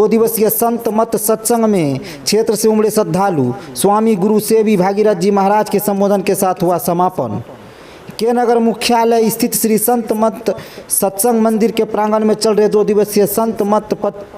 2 दिवसीय संत मत सत्संग में क्षेत्र से उमड़े श्रद्धालु स्वामी गुरु सेवी भागीरथ जी महाराज के संबोधन के साथ हुआ समापन। के नगर मुख्यालय स्थित श्री संत मत सत्संग मंदिर के प्रांगण में चल रहे 2 दिवसीय संत मत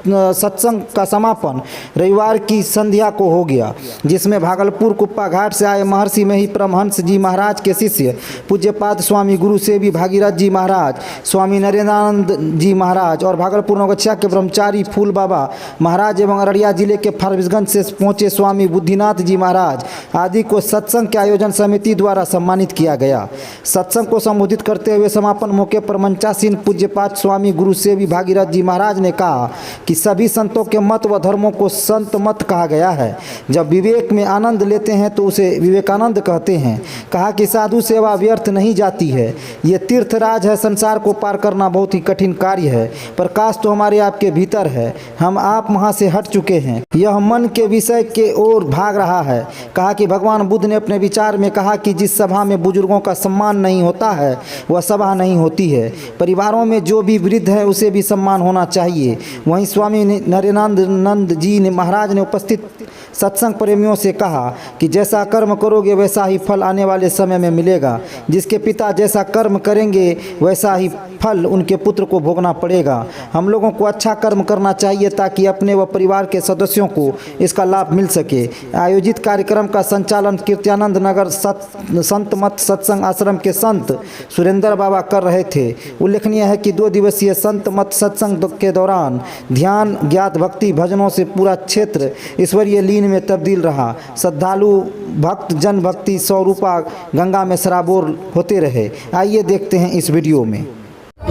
सत्संग का समापन रविवार की संध्या को हो गया, जिसमें भागलपुर कुप्पा घाट से आए महर्षि मही परमहंस जी महाराज के शिष्य पूज्यपाद स्वामी गुरु सेवी भागीरथ जी महाराज, स्वामी नरेंद्रानंद जी महाराज और भागलपुर नवगछिया के ब्रह्मचारी फूल बाबा महाराज एवं अररिया जिले के फारबिसगंज से पहुंचे स्वामी बुद्धिनाथ जी महाराज आदि को सत्संग के आयोजन समिति द्वारा सम्मानित किया गया। सत्संग को संबोधित करते हुए समापन मौके पर मंचासीन पूज्यपाद स्वामी गुरु सेवी भागीरथ जी महाराज ने कहा कि सभी संतों के मत व धर्मों को संत मत कहा गया है। जब विवेक में आनंद लेते हैं तो उसे विवेकानंद कहते हैं। कहा कि साधु सेवा व्यर्थ नहीं जाती है, ये तीर्थराज है, संसार को पार करना बहुत ही कठिन कार्य है। प्रकाश तो हमारे आपके भीतर है, हम आप वहाँ से हट चुके हैं, यह मन के विषय के ओर भाग रहा है। कहा कि भगवान बुद्ध ने अपने विचार में कहा कि जिस सभा में बुजुर्गों का सम्मान नहीं होता है वह सभा नहीं होती है। परिवारों में जो भी वृद्ध है उसे भी सम्मान होना चाहिए। वहीं स्वामी नरेंद्रानंद जी महाराज ने उपस्थित सत्संग प्रेमियों से कहा कि जैसा कर्म करोगे वैसा ही फल आने वाले समय में मिलेगा। जिसके पिता जैसा कर्म करेंगे वैसा ही फल उनके पुत्र को भोगना पड़ेगा। हम लोगों को अच्छा कर्म करना चाहिए ताकि अपने व परिवार के सदस्यों को इसका लाभ मिल सके। आयोजित कार्यक्रम का संचालन कीर्त्यानंद नगर संत मत सत्संग आश्रम के संत सुरेंद्र बाबा कर रहे थे। उल्लेखनीय है कि 2 दिवसीय संत मत सत्संग के दौरान ध्यान, ज्ञात भक्ति, भजनों से पूरा क्षेत्र ईश्वरीय लीन में तब्दील रहा। श्रद्धालु भक्त जन भक्ति स्वरूपा गंगा में सराबोर होते रहे। आइए देखते हैं इस वीडियो में।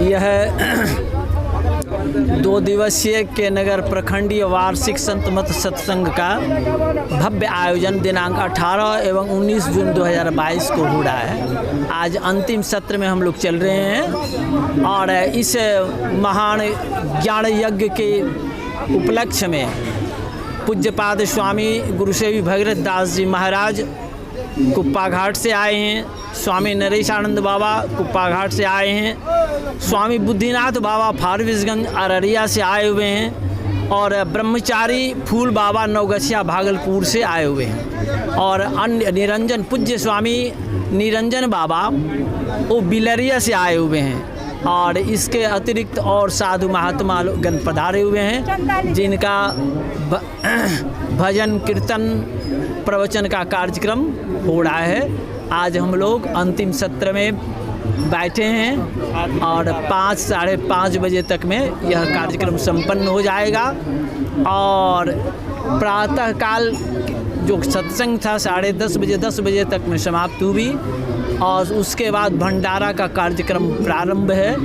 यह 2 दिवसीय के नगर प्रखंडीय वार्षिक संत मत सत्संग का भव्य आयोजन दिनांक 18 एवं 19 जून 2022 को हो रहा है। आज अंतिम सत्र में हम लोग चल रहे हैं और इस महान ज्ञान यज्ञ के उपलक्ष्य में पूज्यपाद स्वामी गुरु सेवी भगीरथ दास जी महाराज कुप्पा घाट से आए हैं, स्वामी नरेशानंद बाबा कुप्पा घाट से आए हैं, स्वामी बुद्धिनाथ बाबा फारबिसगंज अररिया से आए हुए हैं और ब्रह्मचारी फूल बाबा नवगछिया भागलपुर से आए हुए हैं और अन्य निरंजन पूज्य स्वामी निरंजन बाबा वो बिलरिया से आए हुए हैं। और इसके अतिरिक्त और साधु महात्मा गण पधारे हुए हैं जिनका भजन कीर्तन प्रवचन का कार्यक्रम हो रहा है। आज हम लोग अंतिम सत्र में बैठे हैं और 5 साढ़े 5 बजे तक में यह कार्यक्रम संपन्न हो जाएगा और प्रातःकाल जो सत्संग था 10:30 बजे 10 बजे तक में समाप्त हुई और उसके बाद भंडारा का कार्यक्रम प्रारंभ है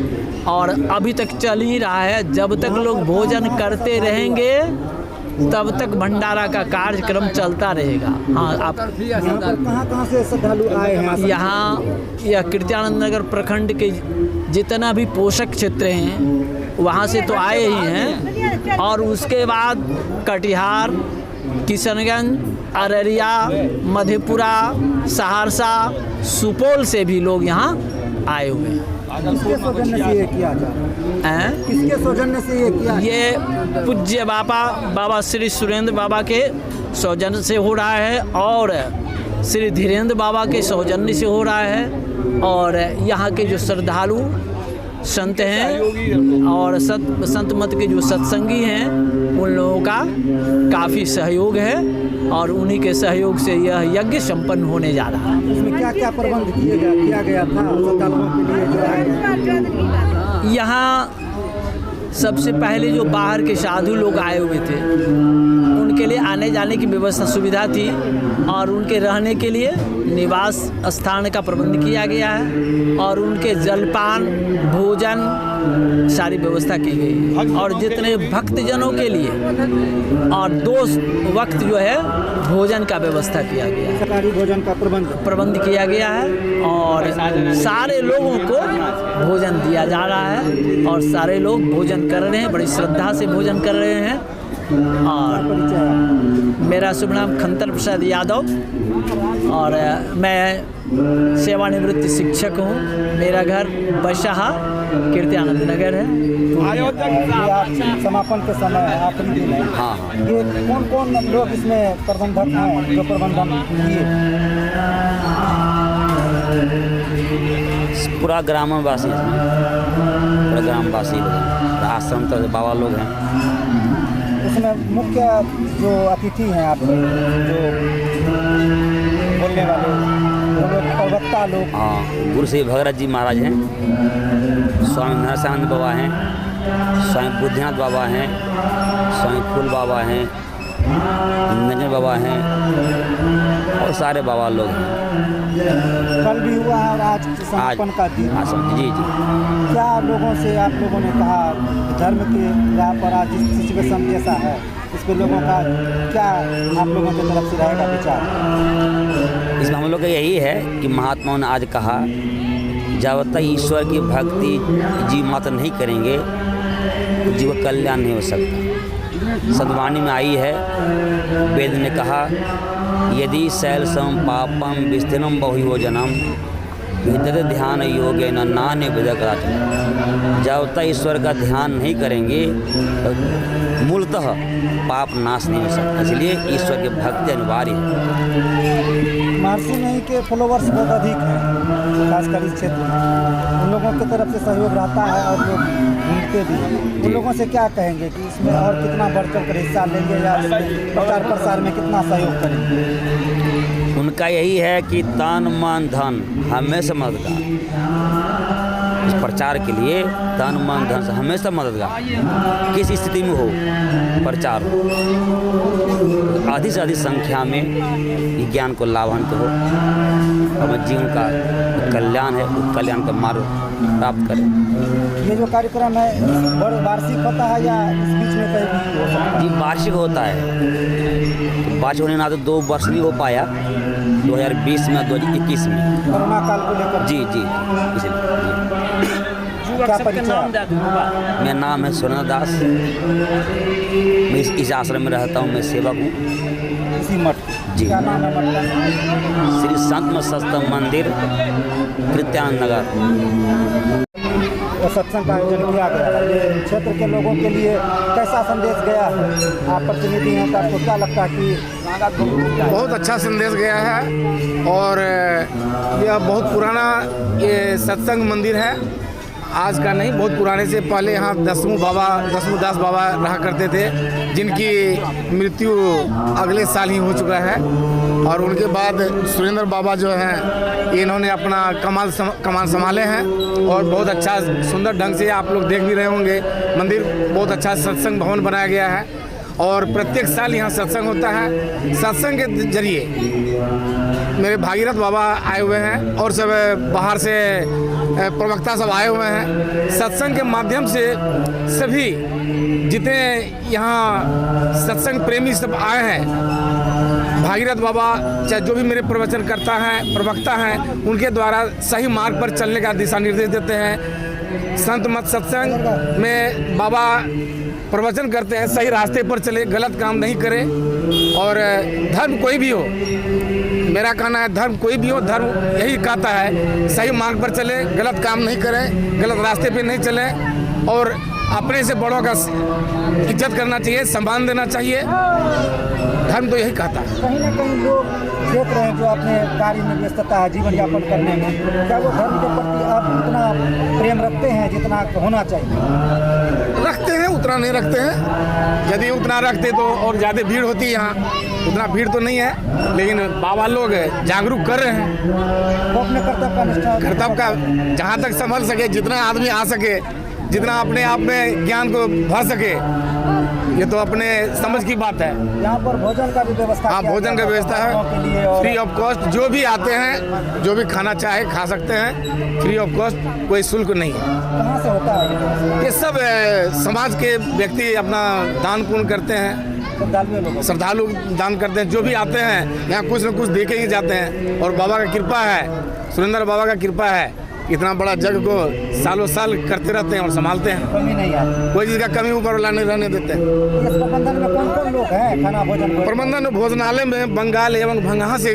और अभी तक चल ही रहा है। जब तक लोग भोजन करते रहेंगे तब तक भंडारा का कार्यक्रम चलता रहेगा। हाँ, आप कहाँ से श्रद्धालु आए हैं? यहाँ यह कीर्त्यानंद नगर प्रखंड के जितना भी पोषक क्षेत्र हैं वहाँ से तो आए ही हैं और उसके बाद कटिहार, किशनगंज, अररिया, मधेपुरा, सहरसा, सुपौल से भी लोग यहाँ आए हुए हैं। किसके सौजन्य से ये किया जाए? किसके सौजन्य से ये किया? ये पूज्य बाबा श्री सुरेंद्र बाबा के सौजन्य से हो रहा है और श्री धीरेन्द्र बाबा के सौजन्य से हो रहा है और यहाँ के जो श्रद्धालु संत हैं और संत मत के जो सत्संगी हैं उन लोगों का काफ़ी सहयोग है और उन्हीं के सहयोग से यह यज्ञ संपन्न होने जा रहा है। इसमें क्या क्या प्रबंध किया गया था श्रद्धालुओं के लिए जो आए? यहाँ सबसे पहले जो बाहर के साधु लोग आए हुए थे उनके लिए आने जाने की व्यवस्था सुविधा थी और उनके रहने के लिए निवास स्थान का प्रबंध किया गया है और उनके जलपान भोजन सारी व्यवस्था की गई और जितने भक्तजनों के लिए और 2 वक्त जो है भोजन का व्यवस्था किया गया है, सरकारी भोजन का प्रबंध किया गया है और सारे लोगों को भोजन दिया जा रहा है और सारे लोग भोजन कर रहे हैं, बड़ी श्रद्धा से भोजन कर रहे हैं और मेरा शुभ नाम खंतर प्रसाद यादव और मैं सेवानिवृत्त शिक्षक हूँ। मेरा घर बशाहा कीर्तियानंद नगर है। ये समापन के समय आखिरी दिन है। हाँ हाँ। ये कौन कौन लोग इसमें प्रबंधक हैं जो प्रबंधन किए? पूरा ग्रामवासी पूरा ग्रामवासी आश्रम तो बाबा लोग हैं। इसमें मुख्य जो अतिथि हैं आपके जो बोलने वाले वो लोग प्रवक्ता लोग? हाँ, गुरु श्री भगीरथ जी महाराज हैं, स्वामी नरसानंद बाबा हैं, स्वामी बुद्धिनाथ बाबा हैं, स्वामी फूल बाबा हैं, नंजन बाबा हैं और सारे बाबा लोग हैं। कल भी हुआ है और आज समापन का दिन। जी जी। क्या लोगों से आप लोगों ने कहा धर्म के राह पर आज जिस सिचुएशन जैसा है इस पर लोगों का क्या आप लोगों की तरफ से रहेगा विचार? इसमें हम लोग का यही है कि महात्माओं ने आज कहा जब तक ईश्वर की भक्ति जीव मात्र नहीं करेंगे तो जीव का कल्याण नहीं हो सकता। सद्वाणी में आई है, वेद ने कहा यदि शैल सम पापम विस्तीर्णम बहुयोजनम विद्यते ध्यान योगे न नान्य विदकराचन। जब तक ईश्वर का ध्यान नहीं करेंगे तो मूलतः पाप नाश नहीं हो सकता। इसलिए ईश्वर की भक्ति अनिवार्य है। महर्षि नहीं के फॉलोवर्स बहुत अधिक हैं, खासकर इस क्षेत्र में। उन लोगों की तरफ से सहयोग रहता है और लोग घूमते भी हैं। उन लोगों से क्या कहेंगे कि इसमें और कितना बढ़ चढ़ कर हिस्सा लेंगे या इसमें प्रचार प्रसार में कितना सहयोग करेंगे? उनका यही है कि तन मन धन हमेशा मददगार। इस प्रचार के लिए तन मन धन से हमेशा मददगार। किस स्थिति में हो प्रचार हो, अधिक से अधिक संख्या में ज्ञान को लाभान्वित हो और जीवन का कल्याण है उस कल्याण का मार्ग प्राप्त करें। ये जो कार्यक्रम है वार्षिक होता है या इस बीच में कहीं भी हो सकता है? जी वार्षिक होता है। तो वार्षिक होने ना तो 2 वर्ष नहीं हो पाया, 2020 में 2021 में कोरोना काल को लेकर। जी जी इसलिए क्या परिचय? मेरा नाम है सुरेंद्र दास। मैं इस आश्रम में रहता हूँ, मैं सेवक हूँ। इसी मठ जी। क्या नाम है मठ का? श्री संत सत्संग मंदिर कीर्तियानंद नगर। वो सत्संग का आयोजन किया गया है। ये क्षेत्र के लोगों के लिए कैसा संदेश गया है? आप प्रतिनिधि हैं तो आपको क्या लगता है कि बहुत अच्छा संदेश गया है और यह बहुत पुराना ये सत्संग मंदिर है। आज का नहीं, बहुत पुराने से पहले यहाँ दसमुदास बाबा रहा करते थे, जिनकी मृत्यु अगले साल ही हो चुका है। और उनके बाद सुरेंद्र बाबा जो हैं इन्होंने अपना कमान संभाले हैं और बहुत अच्छा सुंदर ढंग से आप लोग देख भी रहे होंगे। मंदिर बहुत अच्छा सत्संग भवन बनाया गया है और प्रत्येक साल यहाँ सत्संग होता है। सत्संग के जरिए मेरे भागीरथ बाबा आए हुए हैं और सब बाहर से प्रवक्ता सब आए हुए हैं। सत्संग के माध्यम से सभी जितने यहाँ सत्संग प्रेमी सब आए हैं, भागीरथ बाबा चाहे जो भी मेरे प्रवचन करता है प्रवक्ता हैं, उनके द्वारा सही मार्ग पर चलने का दिशा निर्देश देते हैं। संत मत सत्संग में बाबा प्रवचन करते हैं सही रास्ते पर चले, गलत काम नहीं करें। और धर्म कोई भी हो, मेरा कहना है धर्म कोई भी हो, धर्म यही कहता है सही मार्ग पर चले, गलत काम नहीं करें, गलत रास्ते पे नहीं चलें और अपने से बड़ों का इज्जत करना चाहिए, सम्मान देना चाहिए। धर्म तो यही कहता है। कहीं ना कहीं लोग देख रहे हैं जो अपने कार्य में व्यस्तता है जीवन यापन करने में, क्या वो धर्म के प्रति आप उतना प्रेम रखते हैं जितना होना चाहिए? रखते हैं, उतना नहीं रखते हैं। यदि उतना रखते तो और ज़्यादा भीड़ होती है यहाँ। उतना भीड़ तो नहीं है, लेकिन बाबा लोग जागरूक कर रहे हैं। वो अपने कर्तव्य का निष्ठा कर्तव्य का जहाँ तक संभल सके, जितना आदमी आ सके, जितना अपने आप में ज्ञान को भर सके, ये तो अपने समझ की बात है। यहाँ पर भोजन का भी व्यवस्था? हाँ, भोजन का व्यवस्था है, फ्री ऑफ कॉस्ट। जो भी आते हैं, जो भी खाना चाहे खा सकते हैं, फ्री ऑफ कॉस्ट, कोई शुल्क नहीं है। कहाँ से होता है ये सब समाज के व्यक्ति अपना दान पुण्य करते हैं, श्रद्धालु दान करते हैं। जो भी आते हैं यहाँ कुछ न कुछ देके ही जाते हैं और बाबा का कृपा है, सुरेंद्र बाबा का कृपा है इतना बड़ा जग को सालों साल करते रहते हैं और संभालते हैं। कमी नहीं आती। कोई चीज़ का कमी ऊपर वाला नहीं रहने देते हैं। इस प्रबंधन में कौन कौन लोग हैं खाना भोजन को? प्रबंधन भोजनालय में बंगाल एवं भंगहा से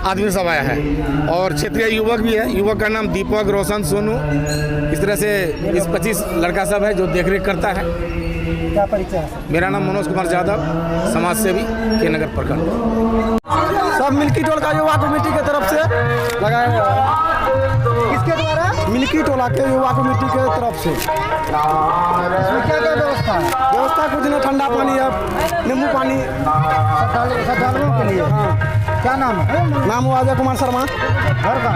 आदमी सब आया है और क्षेत्रीय युवक भी है। युवक का नाम दीपक, रोशन, सोनू, इस तरह से 20-25 लड़का सब है जो देखरेख करता है। क्या परिचय है? मेरा नाम मनोज कुमार यादव, समाज सेवी, के नगर प्रखंड। सब मिल्की टोल का युवा कमेटी के तरफ से लगाया गया है। किसके द्वारा? मिल्की टोला के युवा कमेटी के तरफ से। इसमें क्या क्या व्यवस्था है? व्यवस्था कुछ नहीं, ठंडा पानी है, नींबू पानी। श्रद्धालुओं के लिए। क्या नाम है? नाम हुआ अजय कुमार शर्मा, घर का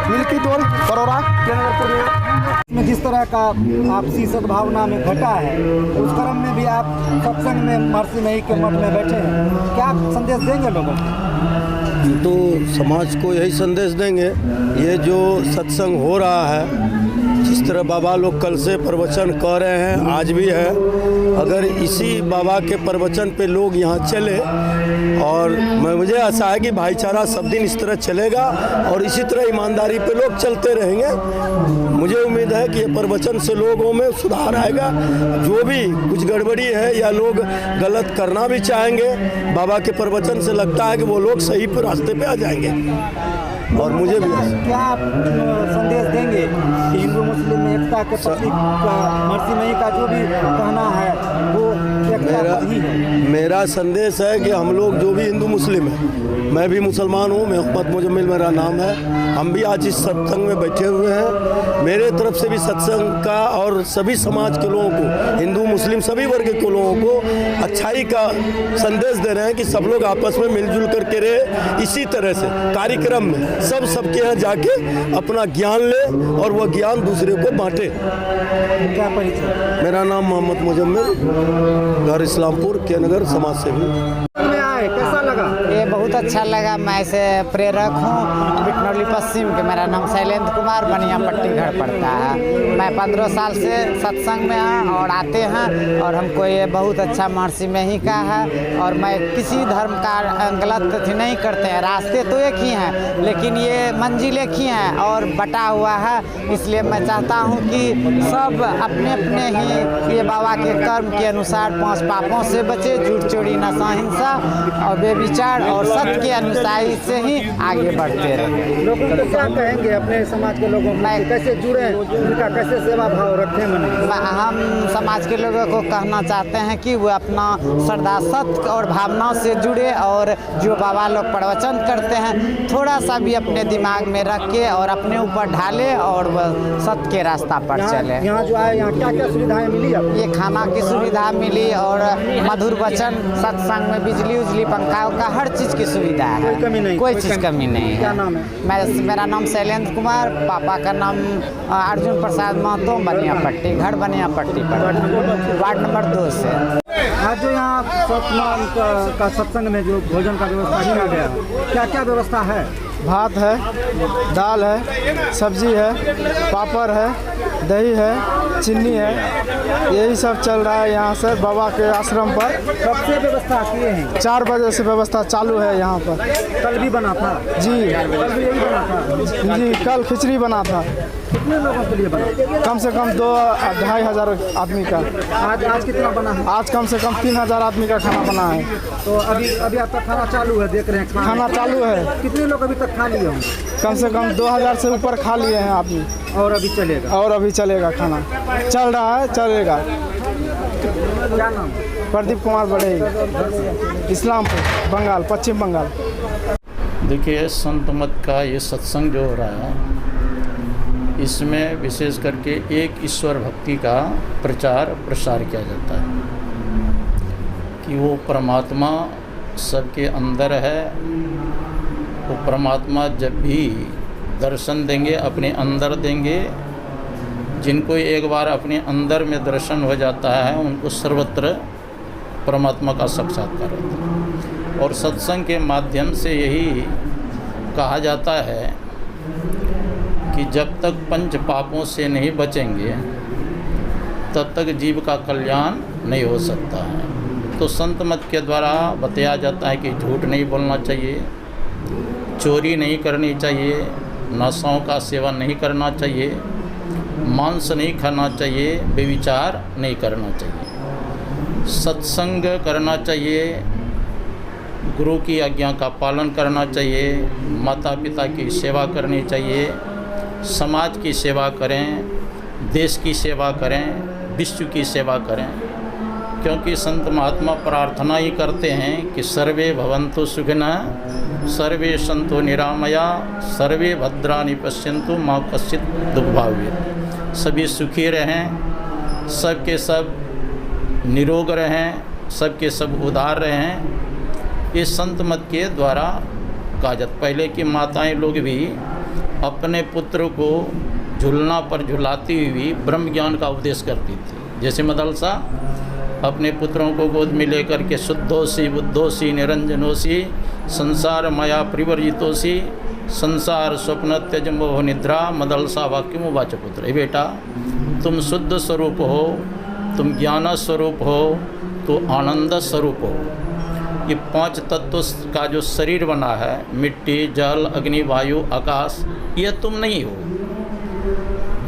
मिल्की टोल, बरौरा, केनगर पूर्णिया। में जिस तरह का आपसी सद्भावना में घटा है, उस क्रम में भी आप सत्संग में महर्षि मही के मठ में बैठे हैं, क्या संदेश देंगे लोगों को? तो समाज को यही संदेश देंगे, ये जो सत्संग हो रहा है, जिस तरह बाबा लोग कल से प्रवचन कर रहे हैं, आज भी है, अगर इसी बाबा के प्रवचन पे लोग यहाँ चले और मुझे आशा है कि भाईचारा सब दिन इस तरह चलेगा और इसी तरह ईमानदारी पे लोग चलते रहेंगे। मुझे उम्मीद है कि ये प्रवचन से लोगों में सुधार आएगा। जो भी कुछ गड़बड़ी है या लोग गलत करना भी चाहेंगे, बाबा के प्रवचन से लगता है कि वो लोग सही रास्ते पे आ जाएंगे। और मुझे भी क्या आप संदेश देंगे कि हिंदू मुस्लिम एकता के प्रतीक महर्षि मही का जो भी कहना है वो एकता ही है? मेरा संदेश है कि हम लोग जो भी हिंदू मुस्लिम हैं, मैं भी मुसलमान हूँ, मोहम्मद मुजम्मिल मेरा नाम है, हम भी आज इस सत्संग में बैठे हुए हैं। मेरे तरफ से भी सत्संग का और सभी समाज के लोगों को, हिंदू मुस्लिम सभी वर्ग के लोगों को अच्छाई का संदेश दे रहे हैं कि सब लोग आपस में मिलजुल करके रहे। इसी तरह से कार्यक्रम में सबके यहाँ जाके अपना ज्ञान ले और वह ज्ञान दूसरे को बांटे। क्या परिचय? मेरा नाम मोहम्मद मुजम्मिल, घर इस्लामपुर, के नगर, समाज सेवी। कैसा लगा? ये बहुत अच्छा लगा। मैं ऐसे प्रेरक हूँ बिटनौली पश्चिम के। मेरा नाम शैलेंद्र कुमार, बनिया पट्टी घर पड़ता है। मैं 15 साल से सत्संग में हैं और आते हैं और हमको ये बहुत अच्छा महर्षि मही का है। और मैं किसी धर्म का गलत नहीं करते हैं, रास्ते तो एक ही हैं लेकिन ये मंजिल एक ही हैं और बटा हुआ है। इसलिए मैं चाहता हूँ कि सब अपने अपने ही ये बाबा के कर्म के अनुसार 5 पापों से बचे, झूठ चोरी नशा हिंसा और बेविचार और सत्य के अनुसार से ही आगे बढ़ते रहे। लोगों को क्या कहेंगे अपने समाज के लोगों को, कैसे जुड़े, उनका कैसे सेवा भाव रखें? हम समाज के लोगों को कहना चाहते हैं कि वो अपना श्रद्धा सत्य और भावनाओं से जुड़े और जो बाबा लोग प्रवचन करते हैं थोड़ा सा भी अपने दिमाग में रख के और अपने ऊपर ढाले और सत्य के रास्ता पर चले। यहाँ जो आए, यहाँ क्या क्या सुविधाएं मिली? ये खाना की सुविधा मिली और मधुर वचन, सत्संग में बिजली उजली पंखा का हर चीज़ की सुविधा है, कोई कमी नहीं, कोई चीज़ कमी नहीं है। क्या नाम है? मेरा नाम शैलेंद्र कुमार, पापा का नाम अर्जुन प्रसाद महतो, बनिया पट्टी, घर बनिया पट्टी पर, वार्ड नंबर 2 से। आज जो यहाँ का सत्संग में जो भोजन का व्यवस्था किया गया, क्या क्या व्यवस्था है? भात है, दाल है, सब्जी है, पापड़ है, दही है, चीनी है, यही सब चल रहा है यहाँ से बाबा के आश्रम पर। कब से व्यवस्था किए हैं? 4 बजे से व्यवस्था चालू है यहाँ पर। कल भी बना था? जी, कल भी यही बना था? जी, कल खिचड़ी बना था। कितने लोगों के लिए बना? कम से कम 2-2.5 हज़ार आदमी का। आज कितना बना है? आज कम से कम 3000 आदमी का खाना बना है। तो अभी आपका खाना चालू है, देख रहे हैं खाना चालू है। कितने लोग अभी तक खा लिए होंगे? कम से कम 2000 से ऊपर खा लिए हैं आदमी। और अभी चलेगा? और अभी चलेगा, खाना चल रहा है, चलेगा। क्या नाम? प्रदीप कुमार बढ़े, इस्लामपुर, बंगाल, पश्चिम बंगाल। देखिए, संत मत का ये सत्संग जो हो रहा है, इसमें विशेष करके एक ईश्वर भक्ति का प्रचार प्रसार किया जाता है कि वो परमात्मा सबके अंदर है। वो परमात्मा जब भी दर्शन देंगे, अपने अंदर देंगे। जिनको एक बार अपने अंदर में दर्शन हो जाता है, उनको सर्वत्र परमात्मा का साक्षात्कार होता है। और सत्संग के माध्यम से यही कहा जाता है कि जब तक पंच पापों से नहीं बचेंगे तब तक जीव का कल्याण नहीं हो सकता है। तो संत मत के द्वारा बताया जाता है कि झूठ नहीं बोलना चाहिए, चोरी नहीं करनी चाहिए, नशाओं का सेवन नहीं करना चाहिए, मांस नहीं खाना चाहिए, व्यभिचार नहीं करना चाहिए, सत्संग करना चाहिए, गुरु की आज्ञा का पालन करना चाहिए, माता पिता की सेवा करनी चाहिए, समाज की सेवा करें, देश की सेवा करें, विश्व की सेवा करें। क्योंकि संत महात्मा प्रार्थना ही करते हैं कि सर्वे भवन्तु सुखिनः, सर्वे सन्तु निरामया, सर्वे भद्राणि पश्यन्तु मा कश्चित् दुःखभाग् भवेत्। सभी सुखी रहें, सबके सब निरोग रहें, सबके सब उदार रहें। ये संत मत के द्वारा कहा जाता। पहले की माताएं लोग भी अपने पुत्र को झूलना पर झुलाती हुई ब्रह्म ज्ञान का उपदेश करती थी। जैसे मदलसा अपने पुत्रों को गोद में लेकर के शुद्धोसी बुद्धोसी निरंजनोसी संसार माया परिवर्जितोसी संसार स्वप्न त्यज मोह निद्रा मदलसा वाक्यम वाच पुत्र। बेटा तुम शुद्ध स्वरूप हो, तुम ज्ञान स्वरूप हो, तो आनंद स्वरूप हो। ये 5 तत्व का जो शरीर बना है, मिट्टी जल अग्नि वायु आकाश, ये तुम नहीं हो।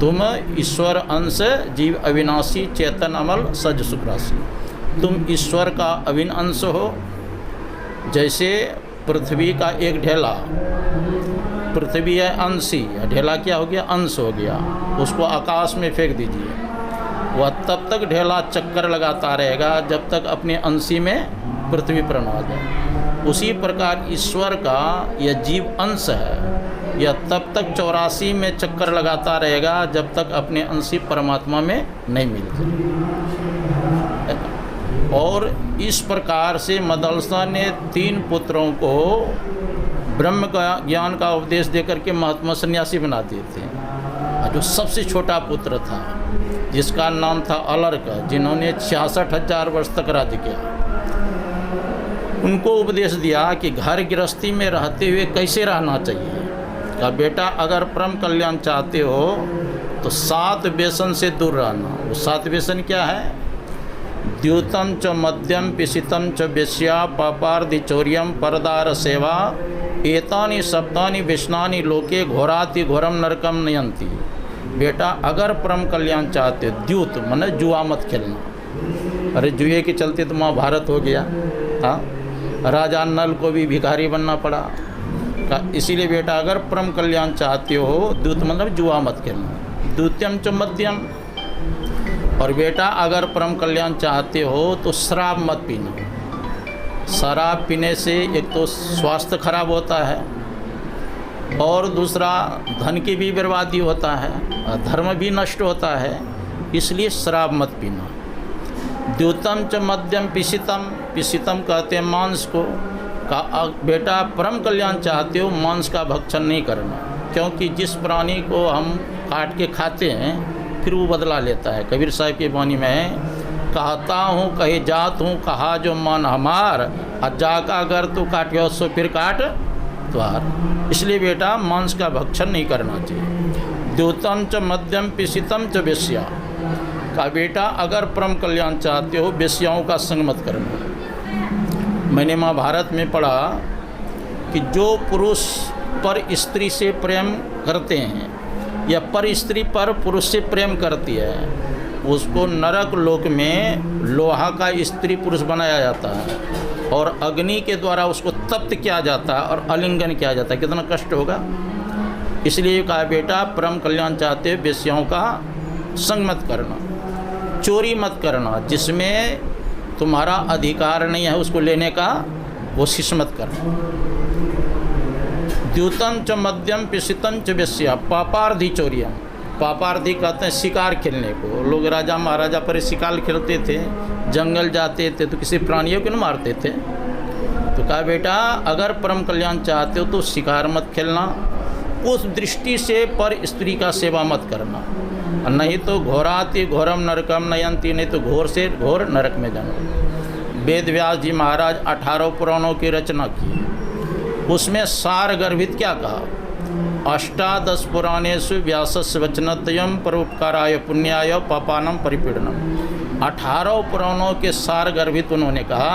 तुम ईश्वर अंश जीव अविनाशी चेतन अमल सज सुखराशि। तुम ईश्वर का अभिन्न अंश हो। जैसे पृथ्वी का एक ढेला, पृथ्वी है अंशी, ढेला क्या हो गया? अंश हो गया। उसको आकाश में फेंक दीजिए, वह तब तक ढेला चक्कर लगाता रहेगा जब तक अपने अंशी में पृथ्वी पर न आ जाए। उसी प्रकार ईश्वर का यह जीव अंश है, यह तब तक 84 में चक्कर लगाता रहेगा जब तक अपने अंशी परमात्मा में नहीं मिल जाए। और इस प्रकार से मदलसा ने 3 पुत्रों को ब्रह्म का ज्ञान का उपदेश देकर के महात्मा सन्यासी बना दिए थे। जो सबसे छोटा पुत्र था, जिसका नाम था अलर्क, जिन्होंने 66,000 वर्ष तक राज्य किया, उनको उपदेश दिया कि घर गृहस्थी में रहते हुए कैसे रहना चाहिए। का बेटा अगर परम कल्याण चाहते हो तो 7 व्यसन से दूर रहना। वो 7 व्यसन क्या है? द्यूतम च मध्यम पिशितम च वेश्या पापार्धि चौर्यम परदार सेवा एतानि सप्तानि विष्णानि लोके घोराति घोरम नरकम नयंती। बेटा अगर परम कल्याण चाहते, द्यूत माने जुआ मत खेलना। अरे जुए के चलते तो महाभारत हो गया था, राजा नल को भी भिखारी बनना पड़ा। इसीलिए बेटा अगर परम कल्याण चाहते हो, द्यूत मतलब जुआ मत खेलना। द्यूत्यम च मध्यम। और बेटा अगर परम कल्याण चाहते हो तो शराब मत पीना। शराब पीने से एक तो स्वास्थ्य खराब होता है और दूसरा धन की भी बर्बादी होता है, धर्म भी नष्ट होता है। इसलिए शराब मत पीना। द्यूतम च मध्यम पिशितम, पिशितम कहते हैं मांस को। का बेटा परम कल्याण चाहते हो, मांस का भक्षण नहीं करना। क्योंकि जिस प्राणी को हम काट के खाते हैं फिर वो बदला लेता है। कबीर साहब की वाणी में है, कहता हूँ कहे जात हूँ, कहा जो मन हमार, जाका अगर तू काटियो सो फिर काट द्वार। इसलिए बेटा मांस का भक्षण नहीं करना चाहिए। द्यूतम च मध्यम पिशितम च वेश्या। का बेटा अगर परम कल्याण चाहते हो, वेश्याओं का संग मत करना। मैंने महाभारत में पढ़ा कि जो पुरुष पर स्त्री से प्रेम करते हैं या पर स्त्री पर पुरुष से प्रेम करती है, उसको नरक लोक में लोहा का स्त्री पुरुष बनाया जाता है और अग्नि के द्वारा उसको तप्त किया जाता है और आलिंगन किया जाता है। कितना कष्ट होगा। इसलिए कहा बेटा परम कल्याण चाहते वेश्याओं का संग मत करना। चोरी मत करना, जिसमें तुम्हारा अधिकार नहीं है उसको लेने का कोशिश मत करना। द्यूतम च मध्यम पिशितम च वेश्या पापार्धि चौर्यम। पापार्धि कहते हैं शिकार खेलने को। लोग राजा महाराजा पर शिकार खेलते थे, जंगल जाते थे तो किसी प्राणियों को न मारते थे। तो कहा बेटा अगर परम कल्याण चाहते हो तो शिकार मत खेलना, उस दृष्टि से पर स्त्री का सेवा मत करना, नहीं तो घोराति घोरम नरकम नयंती, नहीं तो घोर से घोर नरक में जाना। वेद व्यास जी महाराज 18 पुराणों की रचना की। उसमें सार गर्भित क्या कहा? 18 पुराणेषु व्यासस्य वचनद्वयम् परोपकाराय पुण्याय पापानम परिपीडनम। 18 पुराणों के सार गर्भित उन्होंने कहा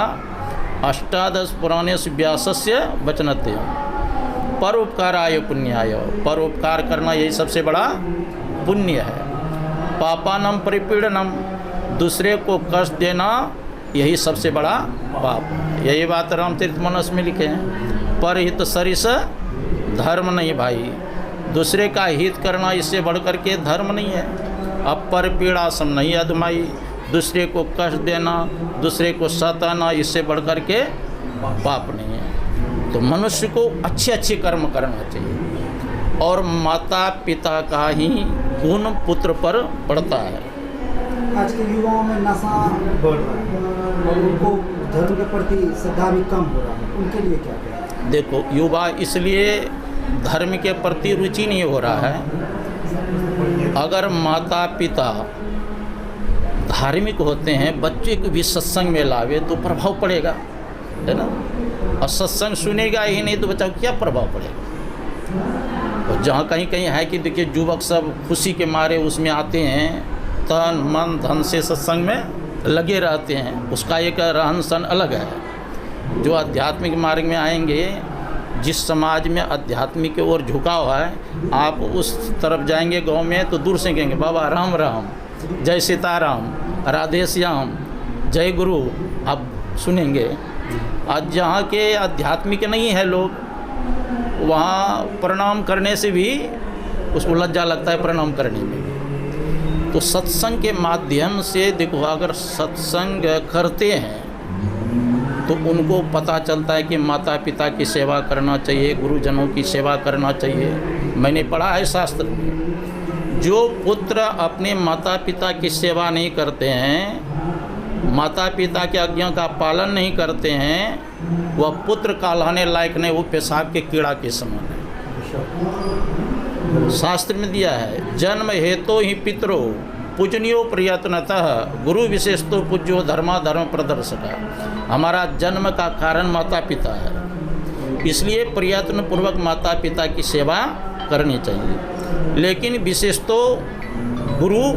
18 पुराणेषु व्यासस्य वचनद्वयम्। परोपकाराय पुण्याय, परोपकार करना यही सबसे बड़ा पुण्य है। पापानम परिपीड़नम, दूसरे को कष्ट देना यही सबसे बड़ा पाप है। यही बात रामचरितमानस में लिखे हैं, परहित सरिस धर्म नहीं भाई, दूसरे का हित करना इससे बढ़कर के धर्म नहीं है। अब पर पीड़ा सम नहीं अधमाई, दूसरे को कष्ट देना, दूसरे को सताना इससे बढ़कर के पाप नहीं है। तो मनुष्य को अच्छे अच्छे कर्म करना चाहिए और माता पिता का ही गुण पुत्र पर पड़ता है। आज के युवाओं में नशा बढ़ रहा है और उनको धर्म के प्रति श्रद्धा भी कम हो रहा है, उनके लिए क्या कहें? देखो, युवा इसलिए धर्म के प्रति रुचि नहीं हो रहा है। अगर माता पिता धार्मिक होते हैं, बच्चे को भी सत्संग में लावे तो प्रभाव पड़ेगा, है ना। और सत्संग सुनेगा ही नहीं तो बच्चा को क्या प्रभाव पड़ेगा। और जहाँ कहीं कहीं है कि देखिए युवक सब खुशी के मारे उसमें आते हैं, तन मन धन से सत्संग में लगे रहते हैं, उसका एक रहन सहन अलग है। जो आध्यात्मिक मार्ग में आएंगे, जिस समाज में आध्यात्मिक की ओर झुकाव है, आप उस तरफ जाएंगे गांव में तो दूर से कहेंगे बाबा राम राम, जय सीताराम, राधे श्याम, जय गुरु, आप सुनेंगे। आज जहाँ के आध्यात्मिक नहीं है लोग, वहाँ प्रणाम करने से भी उसको लज्जा लगता है, प्रणाम करने में भी। तो सत्संग के माध्यम से देखो, अगर सत्संग करते हैं तो उनको पता चलता है कि माता पिता की सेवा करना चाहिए, गुरुजनों की सेवा करना चाहिए। मैंने पढ़ा है शास्त्र में, जो पुत्र अपने माता पिता की सेवा नहीं करते हैं, माता पिता की आज्ञा का पालन नहीं करते हैं, वह पुत्र कहलाने लायक नहीं, वो पेशाब के कीड़ा के समान है। शास्त्र में दिया है, जन्म हेतु ही पितरो पूजनियो प्रयत्नतः गुरु विशेषतो पूज्यो धर्माधर्म प्रदर्शक। हमारा जन्म का कारण माता पिता है, इसलिए प्रयत्न पूर्वक माता पिता की सेवा करनी चाहिए। लेकिन विशेषतो गुरु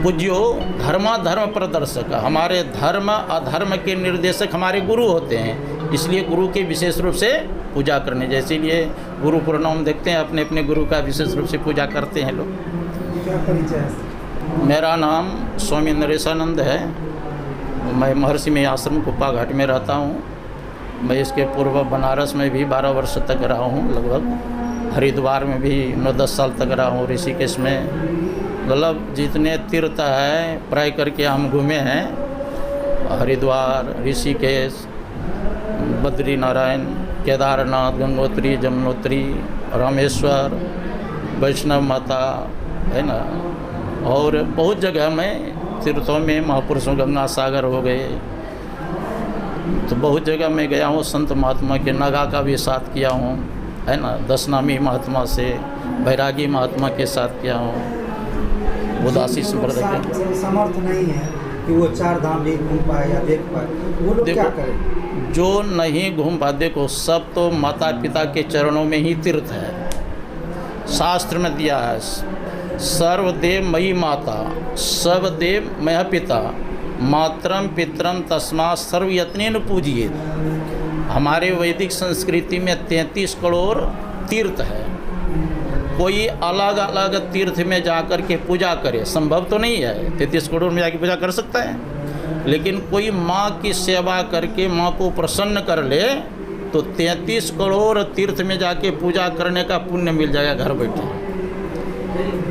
पूज्यो धर्माधर्म प्रदर्शक, हमारे धर्म अधर्म के निर्देशक हमारे गुरु होते हैं, इसलिए गुरु के विशेष रूप से पूजा करने जैसे। इसलिए गुरु प्रणाम देखते हैं, अपने अपने गुरु का विशेष रूप से पूजा करते हैं लोग। क्या परिचय है? मेरा नाम स्वामी नरेशानंद है, मैं महर्षि में आश्रम कुप्पा घाट में रहता हूँ। मैं इसके पूर्व बनारस में भी 12 वर्ष तक रहा हूँ लगभग, हरिद्वार में भी 9-10 साल तक रहा हूँ, ऋषिकेश में, मतलब जितने तीर्थ है प्राय करके हम घूमे हैं। हरिद्वार, ऋषिकेश, बद्री नारायण, केदारनाथ, गंगोत्री, जमुनोत्री, रामेश्वर, वैष्णव माता, है ना, और बहुत जगह में तीर्थों में महापुरुषों, गंगा सागर हो गए, तो बहुत जगह मैं गया हूँ। संत महात्मा के नगा का भी साथ किया हूँ, है ना, दशनामी महात्मा से, बैरागी महात्मा के साथ किया हूँ। उदासी संप्रदाय के समर्थ नहीं है कि वो 4 धाम भी घूम पाए या देख पाए, वो लोग क्या करें? जो नहीं घूम पाते, देखो सब तो माता पिता के चरणों में ही तीर्थ है। शास्त्र में दिया है, सर्वदेव मयि माता, सर्वदेव मय पिता, मातरम पितरम तस्मा सर्वयत्नेन पूजिए। हमारे वैदिक संस्कृति में 33 करोड़ तीर्थ है। कोई अलग अलग तीर्थ में जाकर के पूजा करे, संभव तो नहीं है 33 करोड़ में जाके पूजा कर सकता है, लेकिन कोई माँ की सेवा करके माँ को प्रसन्न कर ले तो 33 करोड़ तीर्थ में जाके पूजा करने का पुण्य मिल जाएगा घर बैठे।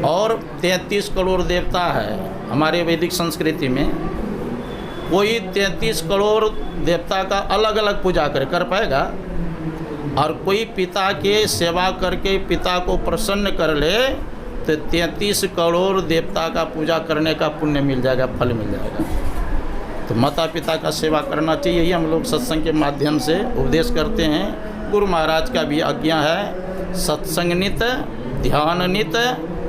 और 33 करोड़ देवता है हमारे वैदिक संस्कृति में, कोई 33 करोड़ देवता का अलग अलग पूजा कर पाएगा, और कोई पिता के सेवा करके पिता को प्रसन्न कर ले तो 33 करोड़ देवता का पूजा करने का पुण्य मिल जाएगा, फल मिल जाएगा। तो माता पिता का सेवा करना चाहिए, यही हम लोग सत्संग के माध्यम से उपदेश करते हैं। गुरु महाराज का भी आज्ञा है, सत्संग नित ध्यान नित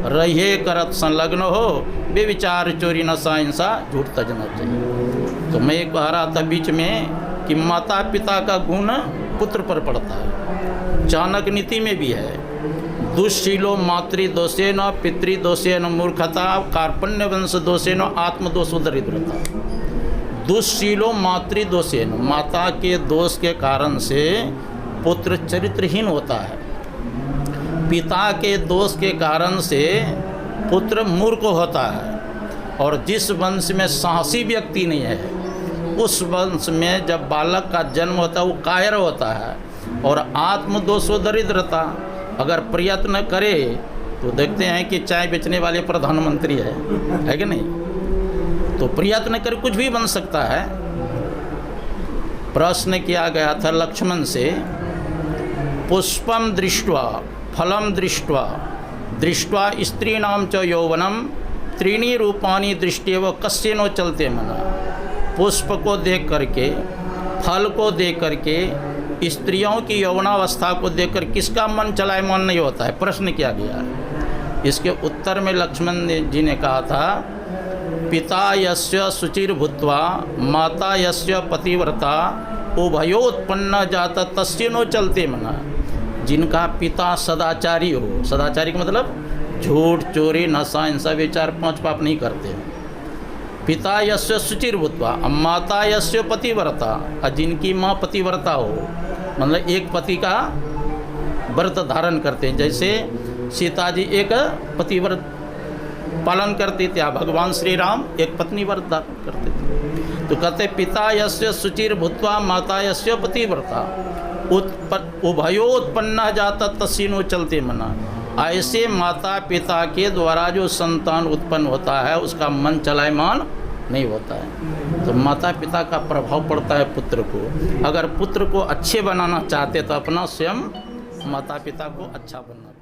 रहिए करत संलग्न हो, बेविचार चोरी नशा हिंसा झूठ तजना चाहिए। तो मैं कह रहा था बीच में कि माता पिता का गुण पुत्र पर पड़ता है। चाणक्य नीति में भी है, दुष्शीलो मातृदोषेन पितृदोषेन मूर्खता कार्पण्य वंश दोषेन आत्मदोषो दरिद्रता। दुष्शीलो मातृदोषेन, माता के दोष के कारण से पुत्र चरित्रहीन होता है। पिता के दोष के कारण से पुत्र मूर्ख होता है, और जिस वंश में साहसी व्यक्ति नहीं है उस वंश में जब बालक का जन्म होता है वो कायर होता है। और आत्मदोषो दरिद्रता, अगर प्रयत्न करे तो देखते हैं कि चाय बेचने वाले प्रधानमंत्री है कि नहीं। तो प्रयत्न कर कुछ भी बन सकता है। प्रश्न किया गया था लक्ष्मण से, पुष्पम दृष्ट्वा फलम दृष्ट्वा दृष्ट्वा स्त्रीणाम च यौवनम त्रीणी रूपाणी दृष्टिव कस्य नो चलते मना। पुष्प को देख करके, फल को देख करके, स्त्रियों की यौवनावस्था को देखकर किसका मन चलायमान नहीं होता है, प्रश्न किया गया है। इसके उत्तर में लक्ष्मण जी ने कहा था, पिता यस्य शुचिर भूत्वा माता यस्य पतिव्रता उभयोत्पन्न जाता तस्य नो चलते मना। जिनका पिता सदाचारी हो, सदाचारी का मतलब झूठ चोरी नशा हिंसा विचार 5 पाप नहीं करते हैं। पिता यस्य शुचिर भूत्वा, माता यस्य पतिव्रता, और जिनकी माँ पतिव्रता हो, मतलब एक पति का व्रत धारण करते हैं। जैसे सीता जी एक पतिव्रत पालन करते थे, भगवान श्री राम एक पत्नी व्रत धारण करते थे। तो कहते पिता यस्य शुचिर भूत्वा माता यस्य पतिव्रता उभयोत्पन्न जाता तस्सिनो चलते मना। ऐसे माता पिता के द्वारा जो संतान उत्पन्न होता है उसका मन चलायमान नहीं होता है। तो माता पिता का प्रभाव पड़ता है पुत्र को। अगर पुत्र को अच्छे बनाना चाहते तो अपना स्वयं माता पिता को अच्छा बनना।